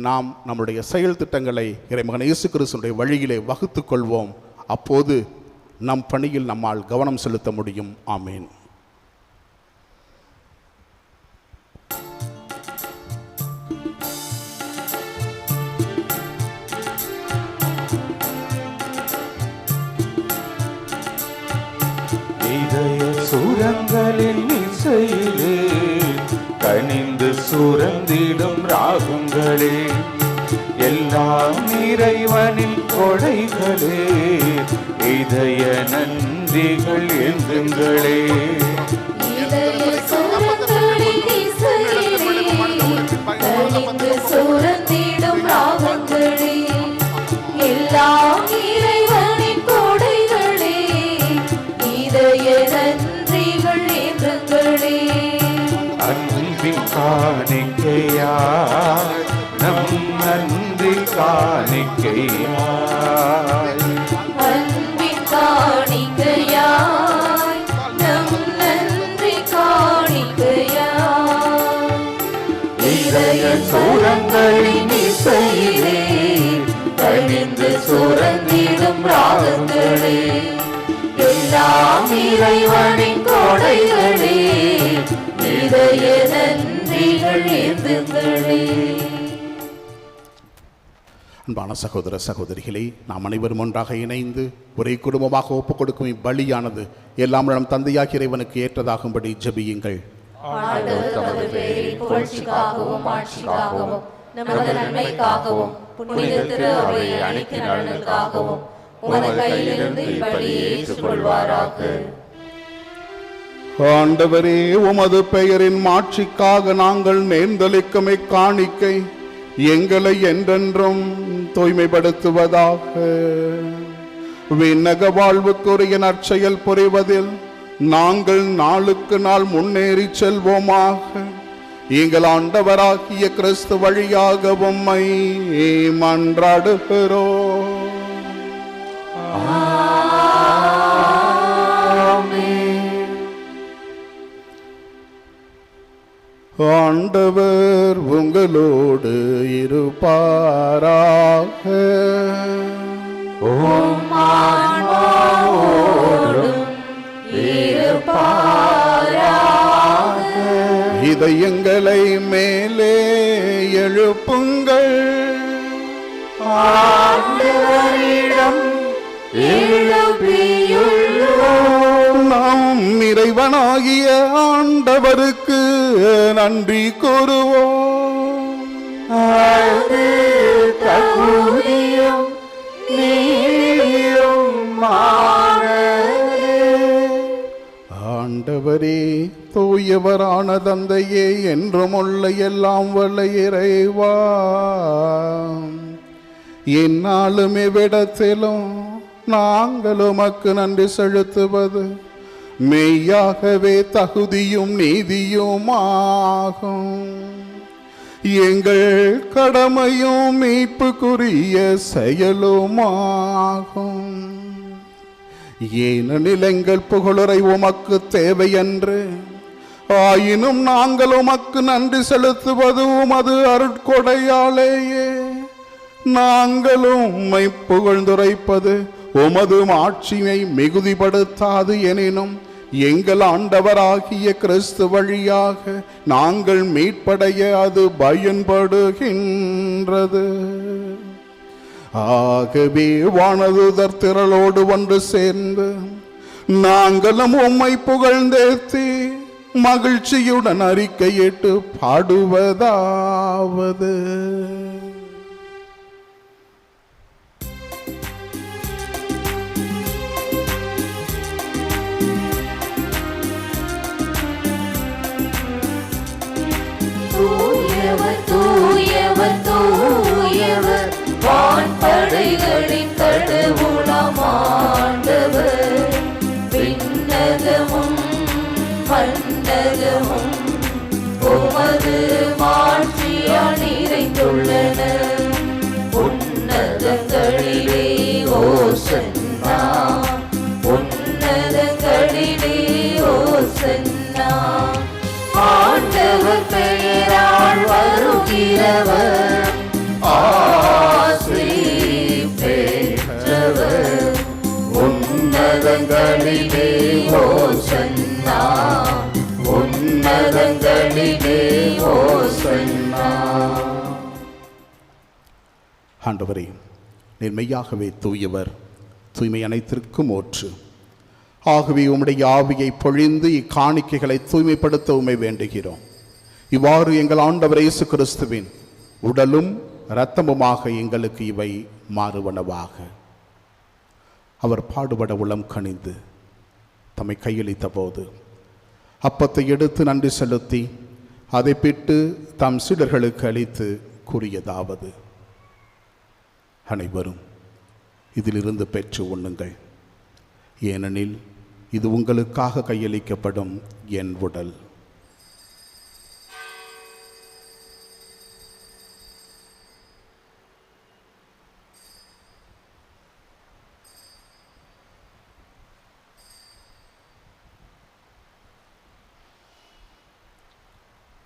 நாம் நம்முடைய செயல் திட்டங்களை இறைமகன் இயேசு கிறிஸ்துவினுடைய வழியிலே வகுத்து கொள்வோம். அப்போது நம் பணியில் நம்மால் கவனம் செலுத்த முடியும். ஆமேன். இதய சுரங்களின் இசையிலே கனிந்து சுரந்திடும் ராகங்களே, எல்லாம் இறைவனின் கொடைகளே, இதய நன்றிகள் என்றுங்களே. இதய சுரங்களின் இசையிலே கனிந்து சுரந்திடும் ராகங்களே, எல்லாம் இறைவனின் கொடைகளே, இதய நன்றிகள் என்றுங்களே. அன்பின் காணிக்கையாய் நம் நன்றி காணிக்கையாய், அன்பின் காணிக்கையாய் நம் நன்றி காணிக்கையாய். இதய சுரங்களின் இசையிலே கனிந்து சுரந்திடும் ராகங்களே, எல்லாம் இறைவனின் கொடைகளே, இதய நன்றிகள் என்றுங்களே. அன்பான சகோதர சகோதரிகளே, நாம் அனைவரும் ஒன்றாக இணைந்து ஒரே குடும்பமாக ஒப்புக் கொடுக்கும் இவ்வழியானது எல்லாம் நம் தந்தையாகிய இறைவனுக்கு ஏற்றதாகும்படி ஜெபியுங்கள். ஆண்டவர் தமது பெயரின் புகழ்ச்சிக்காகவும் ஆட்சிக்காகவும் நமது நன்மைக்காகவும் புனித திரு அவையை அனைத்து நலனுக்காகவும் உமது கையிலிருந்து இப்படியே ஏற்றுக்கொள்வாராக. ஆண்டவரே, உமது பெயரின் மாட்சிக்காக நாங்கள் நேர்ந்தளிக்கும் இக்காணிக்கை எங்களை என்றென்றும் தூய்மைப்படுத்துவதாக. விண்ணக வாழ்வுக்குரிய நற்செயல் புரிவதில் நாங்கள் நாளுக்கு நாள் முன்னேறி செல்வோமாக. எங்கள் ஆண்டவராகிய கிறிஸ்து வழியாக உம்மை மன்றாடுகிறோம். ஆண்டவர் உங்களோடு இருப்பாராக. உம் ஆன்மாவோடும் இருப்பாராக. இதயங்களை மேலே எழுப்புங்கள். ஆண்டவரிடம் எழுப்பியுள்ளோம். நாம் இறைவனாகிய ஆண்டவருக்கு நன்றி கூறுவோம். அது தகுதியும் நீதியுமானதே. ஆண்டவரே, தூயவரான தந்தையே, என்றும் உள்ள எல்லாம் வல்ல இறைவா, என்னாலும் எவ்விடத்திலும் நாங்கள் உமக்கு நன்றி செலுத்துவது மெய்யாகவே தகுதியும் நீதியுமாகும். எங்கள் கடமையும் மீட்புக்குரிய செயலுமாகும். ஏனெனில் எங்கள் புகழுரை உமக்கு தேவையன்று, ஆயினும் நாங்கள் உமக்கு நன்றி செலுத்துவது உமது அருட்கொடையாலேயே. நாங்களும் உம்மை புகழ்ந்துரைப்பது உமது ஆட்சியை மிகுதிப்படுத்தாது எனினும் எங்கள் ஆண்டவராகிய கிறிஸ்து வழியாக நாங்கள் மீட்படைய அது பயன்படுகின்றது. ஆகவே வானதூதர் திரளோடு ஒன்று சேர்ந்து நாங்களும் உம்மை புகழ்ந்தேத்தி மகிழ்ச்சியுடன் அறிக்கையிட்டு பாடுவதாவது: தூயவர் தூயவர் தூயவர் வான்படைகளின் கடவுளாம் ஆண்டவர். விண்ணகமும் உன்னதங்களிலே ஓசன்னா, உன்னதங்களிலே ஓசன்னா. ஆண்டவர் பெயரால் வருகிறவர் ஆசி பெற்றவர். உன்னதங்களிலே ஓசன்னா, உன்னதங்களிலே ஓசன்னா. ஆண்டவரே, நீர் மெய்யாகவே தூயவர், தூய்மை அனைத்திற்கும் ஊற்று. ஆகவே உம்முடைய ஆவியை பொழிந்து இக்காணிக்கைகளை தூய்மைப்படுத்த உம்மை வேண்டுகிறோம். இவ்வாறு எங்கள் ஆண்டவர் இயேசு கிறிஸ்துவின் உடலும் இரத்தமுமாக எங்களுக்கு இவை மாறுவனவாக. அவர் பாடுபட உளம் கனிந்து தம்மை கையளித்த போது அப்பத்தை எடுத்து நன்றி செலுத்தி அதை பிட்டு தம் சீடர்களுக்கு அளித்து கூறியதாவது: அனைவரும் இதிலிருந்து பெற்று உண்ணுங்கள், ஏனெனில் இது உங்களுக்காக கையளிக்கப்படும் என் உடல்.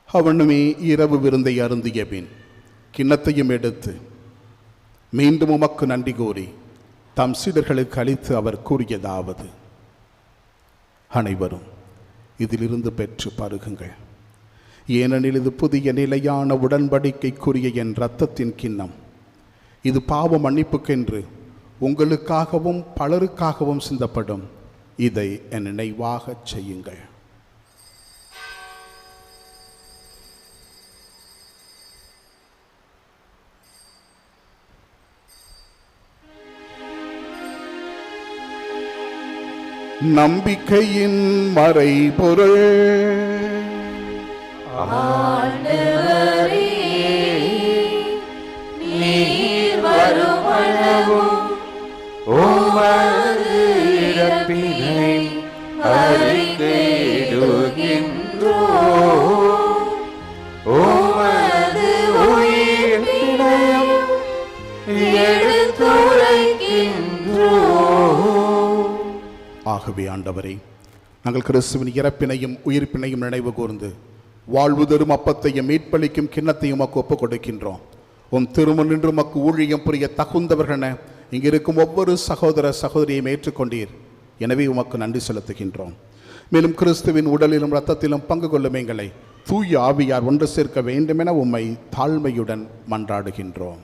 அவனுமே இரவு விருந்தை அருந்திய பின் கிண்ணத்தையும் எடுத்து மீண்டும் உமக்கு நன்றி கூறி தம் சீடர்களுக்கு அளித்து அவர் கூறியதாவது: அனைவரும் இதிலிருந்து பெற்று பருகுங்கள், ஏனெனில் இது புதிய நிலையான உடன்படிக்கைக்குரிய என் இரத்தத்தின் கிண்ணம். இது பாவ மன்னிப்புக்கென்று உங்களுக்காகவும் பலருக்காகவும் சிந்தப்படும். இதை என் நினைவாகச் செய்யுங்கள். நம்பிக்கையின் மறைபொருள். ஆண்டவரே, நீர் வருமளவும் உமது இறப்பினை அறிக்கையிடுகின்றோம். உமது உயிர்ப்பினையும் எடுத்துரைக்கின்றோம். ஆகவே ஆண்டவரே, நாங்கள் கிறிஸ்துவின் இறப்பினையும் உயிர்ப்பினையும் நினைவு கூர்ந்து வாழ்வு தரும் அப்பத்தையும் மீட்பளிக்கும் கிண்ணத்தையும் உமக்கு ஒப்புக் கொடுக்கின்றோம். உன் திருமுன் நின்று உமக்கு ஊழியம் புரிய தகுந்தவர்களென இங்கிருக்கும் ஒவ்வொரு சகோதர சகோதரியையும் ஏற்றுக்கொண்டீர். எனவே உமக்கு நன்றி செலுத்துகின்றோம். மேலும் கிறிஸ்துவின் உடலிலும் இரத்தத்திலும் பங்கு கொள்ளும் எங்களை தூய ஆவியார் ஒன்று சேர்க்க வேண்டுமென உம்மை தாழ்மையுடன் மன்றாடுகின்றோம்.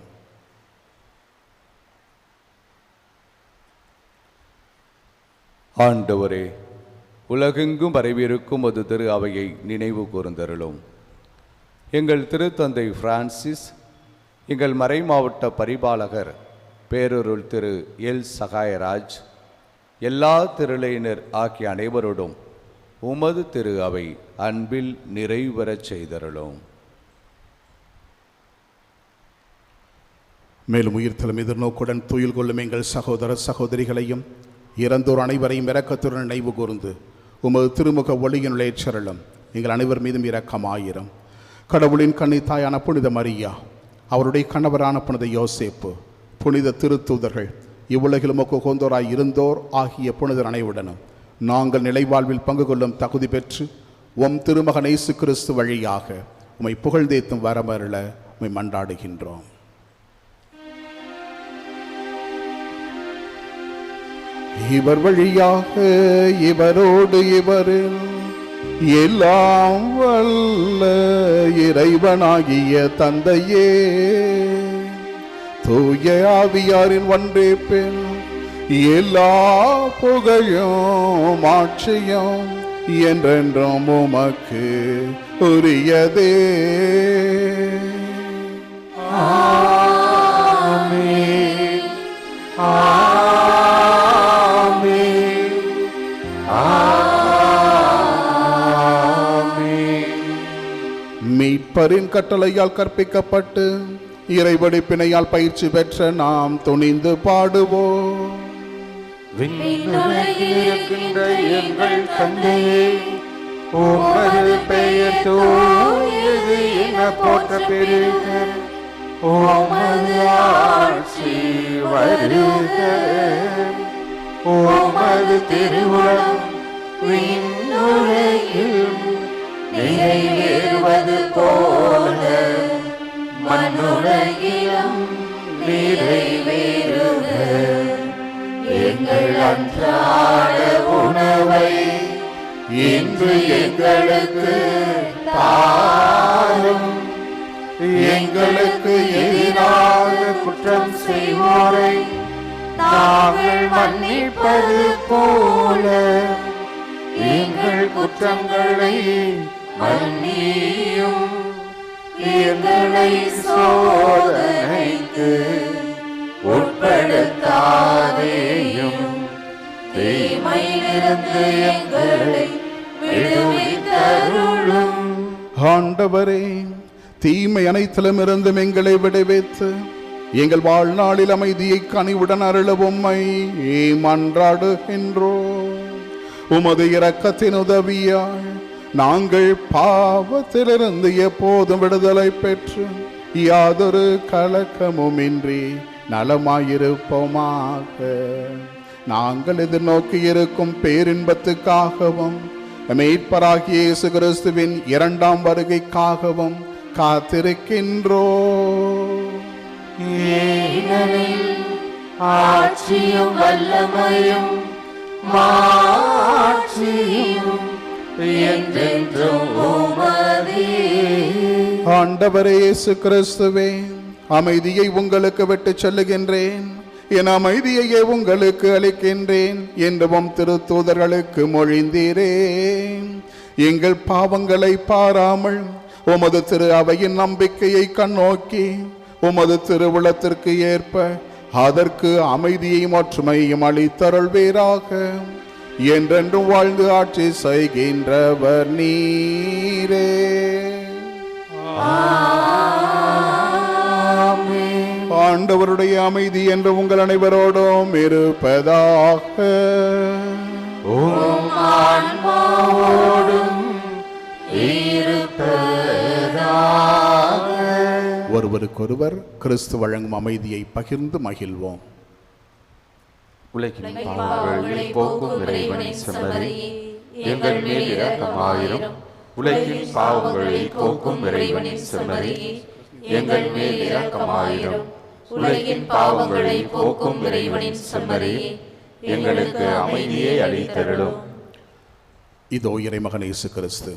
ஆண்டவரே, உலகெங்கும் பரவியிருக்கும் அது திரு அவையை நினைவு கூர்ந்தருளும். எங்கள் திருத்தந்தை பிரான்சிஸ், எங்கள் மறைமாவட்ட பரிபாலகர் பேரருள் திரு எல் சகாயராஜ், எல்லா திருளையினர் ஆகிய அனைவரோடும் உமது திரு அவை அன்பில் நிறைவரச் செய்தருளும். மேலும் உயிர்த்தலும் எதிர்நோக்குடன் துயில் கொள்ளும் எங்கள் சகோதர சகோதரிகளையும் இறந்தோர் அனைவரையும் இரக்கத்துடன் நினைவு கூர்ந்து உமது திருமுக ஒளியின் ஏற்றருளும். எங்கள் அனைவர் மீதும் இரக்கமாயிரம். கடவுளின் கன்னி தாயான புனித மரியா, அவருடைய கணவரான புனித யோசேப்பு, புனித திருத்தூதர்கள், இவ்வுலகில் உமக்கு உகந்தோராய் இருந்தோர் ஆகிய புனிதர் அனைவருடனும் நாங்கள் நிலைவாழ்வில் பங்கு கொள்ளும் தகுதி பெற்று உம் திருமகன் இயேசு கிறிஸ்து வழியாக உம்மை புகழ்ந்தேத்தும் வரமருள உம்மை மன்றாடுகின்றோம். இவர் வழியாக இவரோடு இவரில் எல்லாம் வல்ல இறைவனாகிய தந்தையே, தூய ஆவியாரின் ஒன்றே பெண் எல்லா புகழும் ஆட்சியும் என்றென்றும் உமக்கு உரியதே. ஆமென். ஆமென். ஆமென். மீட்பரின் கட்டளையால் கற்பிக்கப்பட்டு இறைவடிப்பினையால் பயிற்சி பெற்ற நாம் துணிந்து பாடுவோம். விண்ணுலகில் இருக்கின்ற எங்கள் தந்தையே, உமது பெயர் தூயது என போற்ற பெறுக. உமது ஆட்சி வருக, உமது திருவுளம் விண்ணுலகில் நிறைவேறுவது போல மண்ணுலகிலும் நிறைவேறுக. எங்கள் அன்றாட உணவை இன்று எங்களுக்கு தாரும். எங்களுக்கு எதிராக குற்றம் செய்வோரை நாங்கள் மன்னிப்பது போல எங்கள் குற்றங்களை மன்னியும். எங்களை சோதனைக்கு உட்படுத்தாதேயும், தீமையிலிருந்து எங்களை விடுவித்தருளும். ஆண்டவரே, தீமை அனைத்திலும் இருந்தும் எங்களை விடுவித்து எங்கள் வாழ்நாளில் அமைதியை கனிவுடன் அருள உம்மை மன்றாடுகின்றோம். உமது இரக்கத்தின் உதவியால் நாங்கள் பாவத்திலிருந்து எப்போதும் விடுதலை பெற்று யாதொரு கலக்கமுமின்றி நலமாயிருப்போமாக. நாங்கள் எதிர்நோக்கி இருக்கும் பேரின்பத்துக்காகவும் மீட்பராகிய இயேசு கிறிஸ்துவின் இரண்டாம் வருகைக்காகவும் காத்திருக்கின்றோம். ஏனெனில் ஆட்சியும் வல்லமையும் மாட்சியும் என்றென்றும் உமதே. ஆண்டவரே இயேசு கிறிஸ்துவே, அமைதியை உங்களுக்கு விட்டுச் செல்லுகின்றேன், என் அமைதியையே உங்களுக்கு அளிக்கின்றேன் என்றும் திருத்தூதர்களுக்கு மொழிந்தீரே. எங்கள் பாவங்களை பாராமல் உமது திரு அவையின் நம்பிக்கையை கண்ணோக்கி உமது திருவுளத்திற்கு ஏற்ப அதற்கு அமைதியையும் ஒற்றுமையும் அளித்தருள்வீராக. என்றென்றும் வாழ்ந்து ஆட்சி செய்கின்றவர் நீரே. ஆண்டவருடைய அமைதி என்று உங்கள் அனைவரோடும் இருப்பதாக. ஒருவருக்கொருவர் கிறிஸ்து வழங்கும் அமைதியை பகிர்ந்து மகிழ்வோம். உலகின் பாவங்களை போக்கும் இறைவனின் செம்மறி, எங்கள் மேல் இரக்கமாயிரும். உலகின் பாவங்களை போக்கும் இறைவனின் செம்மறி, எங்கள் மேல் இரக்கமாயிரும். உலகின் பாவங்களை போக்கும் இறைவனின் செம்மறி, எங்களுக்கு அமைதியை அளித்தருளும். இதோ இறைமகன் இயேசு கிறிஸ்து,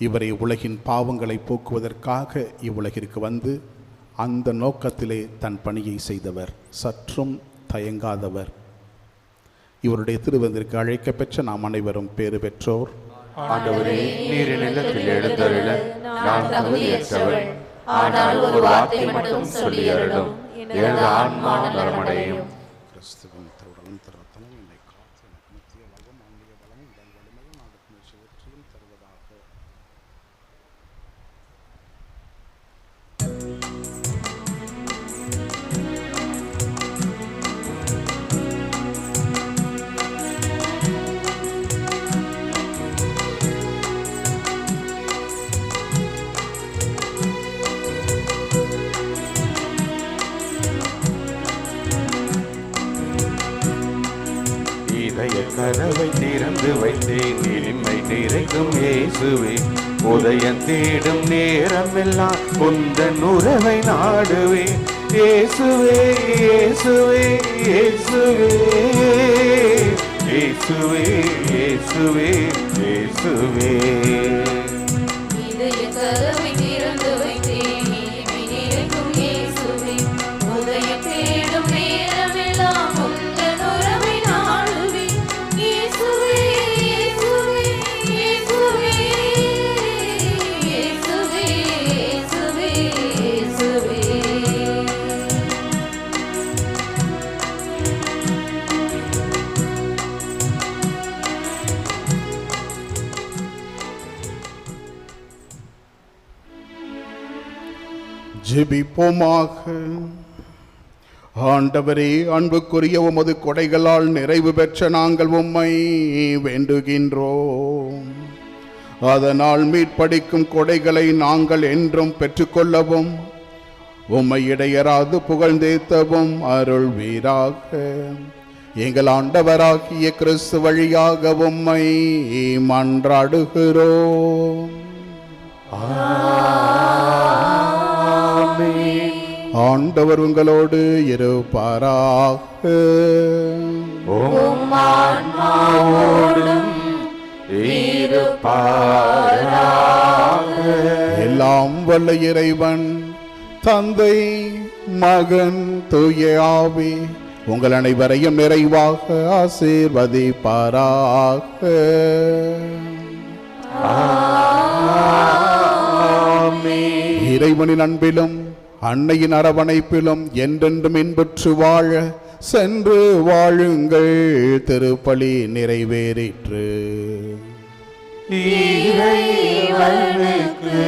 இவரை உலகின் பாவங்களை போக்குவதற்காக இவ்வுலகிற்கு வந்து அந்த நோக்கத்திலே தன் பணியை செய்தவர், சற்றும் தயங்காதவர். இவருடைய திருவந்திற்கு அழைக்க பெற்ற நாம் அனைவரும் பேறு பெற்றோர். ஆண்டவரே, நீர் நிலத்தில் எழுந்தருள நான் தகுதியற்றவள். ஆனால் ஒரு வார்த்தை மட்டும் சொல்லி அருளும், எனது ஆன்மா நலமடையும். கிறிஸ்துவின் திருவுடலும் திருரத்தமும் என்னை காத்து எனக்கு நித்திய வாழ்வும் ஆன்மீக பலமும் உடல் வலிமையும் நாளுக்கு வெற்றியும் தருவதாக. இதய கதவை திறந்து வைத்தேன், இனிமை நிறைக்கும் இயேசுவே. உதயம் தேடும் நேரமெல்லாம் உந்தன் உறவை நாடுவேன். இயேசுவே இயேசுவே இயேசுவே இயேசுவே இயேசுவே இயேசுவே. இதய கதவை திறந்து வைத்தேன், இனிமை நிறைக்கும் இயேசுவே. உதயம் தேடும் நேரமெல்லாம் உந்தன் உறவை நாடுவேன். இயேசுவே இயேசுவே இயேசுவே இயேசுவே இயேசுவே இயேசுவே. ஜெபிப்போமாக. ஆண்டவரே, அன்புக்குரிய உமது கொடைகளால் நிறைவு பெற்ற நாங்கள் உம்மை வேண்டுகின்றோம். அதனால் மீட்பளிக்கும் கொடைகளை நாங்கள் என்றும் பெற்றுக்கொள்ளவும் உம்மை இடையராது புகழ்ந்தேத்தவும் அருள்வீராக. எங்கள் ஆண்டவராகிய கிறிஸ்து வழியாக உம்மை மன்றாடுகிறோம். ஆண்டவர் உங்களோடு இருப்பாராக. எல்லாம் வல்ல இறைவன் தந்தை மகன் தூய ஆவி உங்கள் அனைவரையும் நிறைவாக ஆசீர்வதிப்பாராக. இறைவனின் அன்பிலும் அன்னையின் அரவணைப்பிலும் என்றென்றும் இன்புற்று வாழ சென்று வாழுங்கள். திருப்பலி நிறைவேறிற்று. இறைவனுக்கு